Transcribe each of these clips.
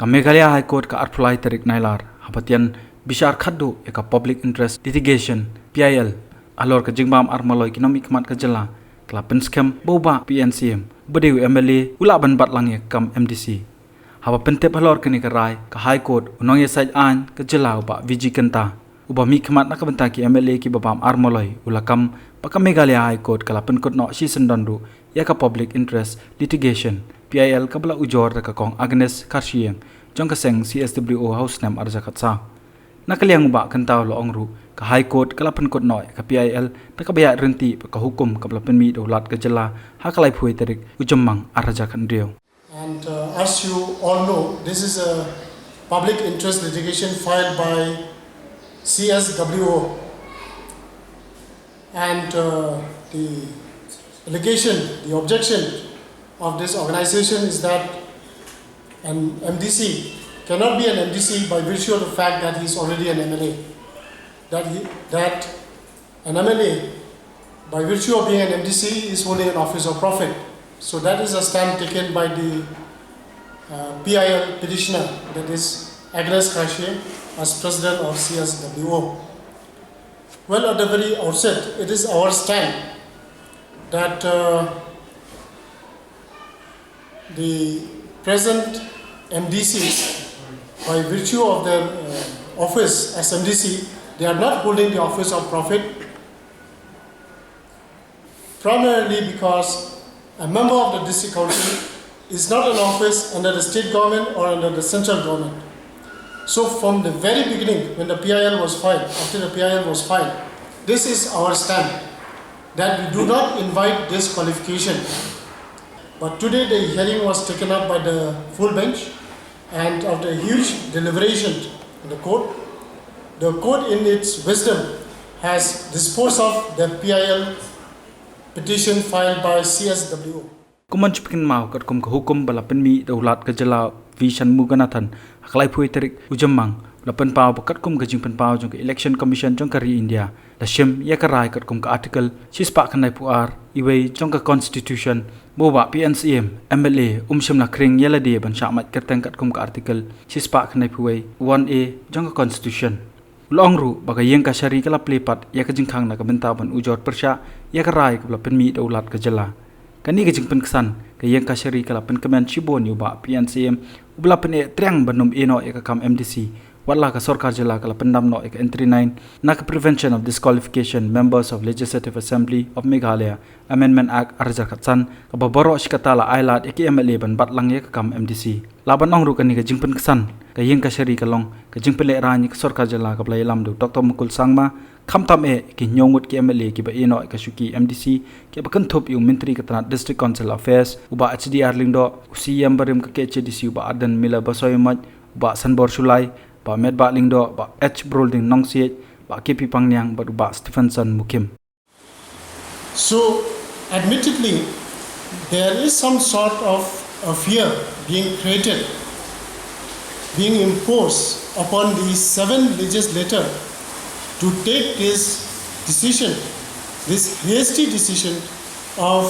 ka Meghalaya High Court ka arpulai tarik nailar hapatian bishar khaddu eka public interest litigation PIL alor ka jingbam armaloi economic mat ka jela klapen scam boba PNCM bdew MLA ula ban bat lang kam MDC haba pentep halor kini ka rai ka High Court unong ye side an ka jela ba VG kenta uba mi khmat nak benta ki MLA ki babam armaloi ula kam paka Meghalaya High Court kalapen kot no season dondu ya ka public interest litigation PIL kabla ujor ka kong Agnes Karsieng jong ka seng CSWO house nam arja khatsa nakaliang ba kentaw lo ongru ka High Court kalapen kot noi ka PIL nakabaya renti ka hukum kabla penmi dolat ka jela hakalai phui terik ujemmang arja khandrio. And as you all know, this is a public interest litigation filed by CSWO, and the allegation, the objection of this organization is that an MDC cannot be an MDC by virtue of the fact that he is already an MLA. That an MLA, by virtue of being an MDC, is holding an office of profit. So that is a stand taken by the PIL petitioner, that is Agnes Karsieng, as president of CSWO. Well, at the very outset, it is our stand that the present MDCs, by virtue of their office as MDC, they are not holding the office of profit, primarily because a member of the district council is not an office under the state government or under the central government. So from the very beginning, when the PIL was filed, after the PIL was filed, this is our stand, that we do not invite disqualification. But today the hearing was taken up by the full bench, and after a huge deliberation in the court in its wisdom has disposed of the PIL petition filed by CSWO. Kuman chupkin mau kat kum hukum bala penmi daulat ka jela vision muganathan aklai phui terik ujemmang lapan pau kat kum ka jingpen pau jong election commission jong kari India la shem ya karai kat kum ka article sispa khanai puar iwei jong ka constitution boba PNCM MLA shem la kring yela de ban shamat kerteng kat kum ka article sispa khanai phuai 1A jong ka constitution longru baga yeng ka shari kala plepat ya ka jingkhang na ka benta ban ujor persha ya karai ka penmi daulat ka jela kani ke jingpen kesan ke yang kasari kala pen kemen chibon yu ba PNCM ubla pen triang banum eno ek kam MDC wala ka sarkar jela kala pendam no ek entry 9 na ka prevention of disqualification members of Legislative Assembly of Meghalaya Amendment Act arja khatsan ka babaro shikatala ailat ek MLA ban batlang ek kam MDC laban ong ru kani ke jingpen kesan ke yang kasari kalong ke jingpen le rani ka sarkar jela ka blai lam du Dr. Mukul Sangma khamtam ki nyongut ki MLA ki ba eno ka shuki MDC ki ba kanthop yu menteri katana district council affairs uba HDR lingdo CM barim ka KCDC uba adan mila basoy mat uba sanbor sulai ba medba lingdo ba H brolding nongsiet ba KP pangnyang ba uba Stephenson Mukim. So admittedly there is some sort of a fear being created, being imposed upon these 7 legislators to take this decision, this hasty decision of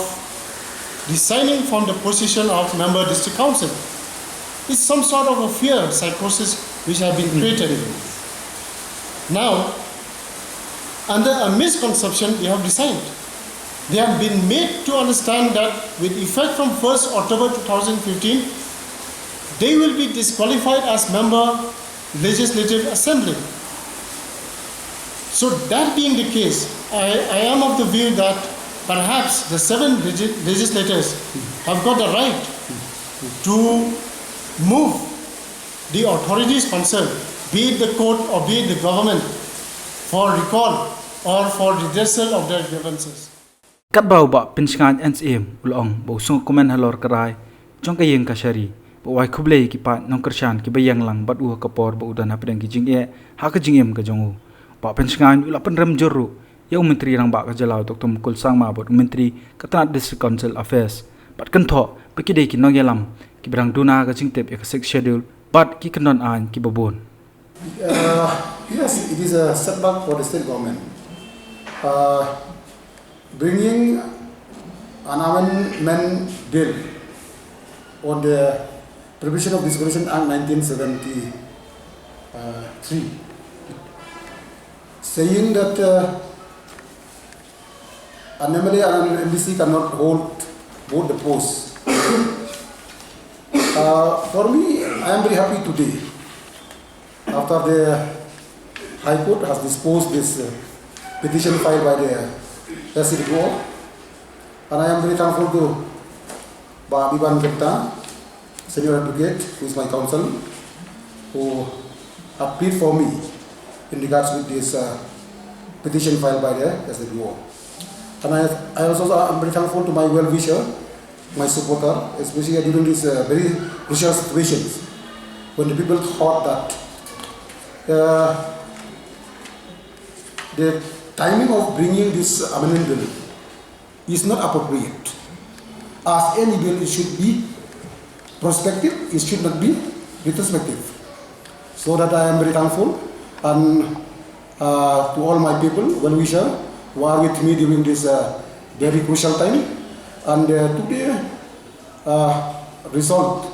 resigning from the position of member district council. It's some sort of a fear, psychosis which have been created. Now, under a misconception, they have resigned. They have been made to understand that with effect from 1st October 2015, they will be disqualified as member Legislative Assembly. So that being the case, I am of the view that perhaps the 7 legislators have got the right to move the authorities concerned, be it the court or be it the government, for recall or for redressal of their grievances. Kat bau ba pinskan NCM ulong bo sung komen halor karai jong ka yeng ka shari bo wai khublei ki pa nong kershan ki bayang lang bat u ka por bo udan hapdeng ki jing e ha ka jingem ka jongu ba pensngan ula pen rem joru ya menteri rang ba ka jalau Dr. Mukul Sangma bot menteri katana district council affairs bat kan tho peki dei ki nong yalam ki brang duna ka jingtep ek sek schedule bat ki kanon an ki babon. Yes, it is a setback for the state government. Bringing an amendment bill on the provision of Discrimination Act 1973, saying that an MLA and an MDC cannot hold both the posts. For me, I am very happy today after the High Court has disposed this petition filed by the SCDO, and I am very thankful to Ivan Gupta, senior advocate, who is my counsel, who appealed for me in regards with this petition filed by the SCDO. And I also am very thankful to my well-wisher, my supporter, especially during these very crucial situations when the people thought that the timing of bringing this amendment bill is not appropriate. As any bill, it should be prospective, it should not be retrospective. So that I am very thankful and to all my people, well-wisher, who are with me during this very crucial time. And today,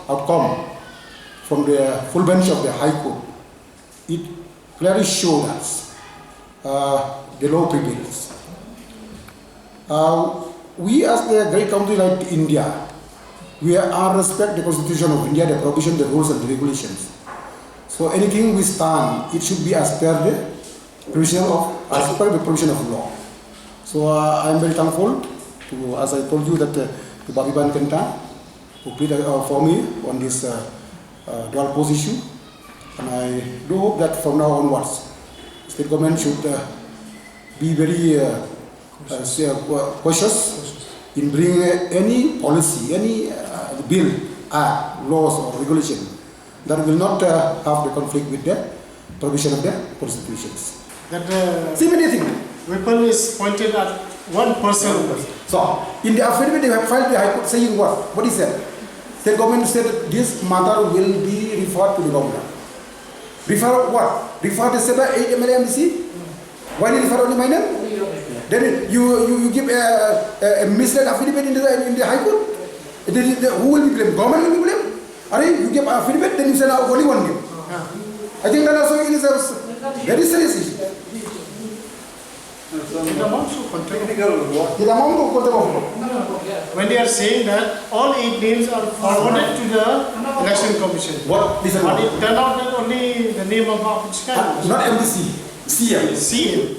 outcome from the full bench of the High Court, it clearly shows us the law prevails. We as the great country like India, we are respect the Constitution of India, the provision, the rules and the regulations. So anything we stand, it should be as per the provision of law. So I am very thankful to, as I told you, that to Ivan Gupta, who plead for me on this dual post issue, and I do hope that from now onwards, state government should be very cautious in bringing any policy, any bill, act, laws or regulation that will not have the conflict with the provision of the constitutions. That See many things. weapon is pointed at one person. So, in the affidavit they have filed the High Court saying what? What is that? The government said that this matter will be referred to the governor. Refer what? Refer the 7, 8 MLA MDC? Why did you refer only minor? Then you give a misled affidavit in the High Court? Who will be blamed? Government will be blamed? You give affidavit, then you say now only one name. I think that also is a very serious issue. It amounts to contempt. When they are saying that all 8 names are forwarded to the election commission. What? Listen. But it turned out that only the name of applicant. Not MDC, CM. CM.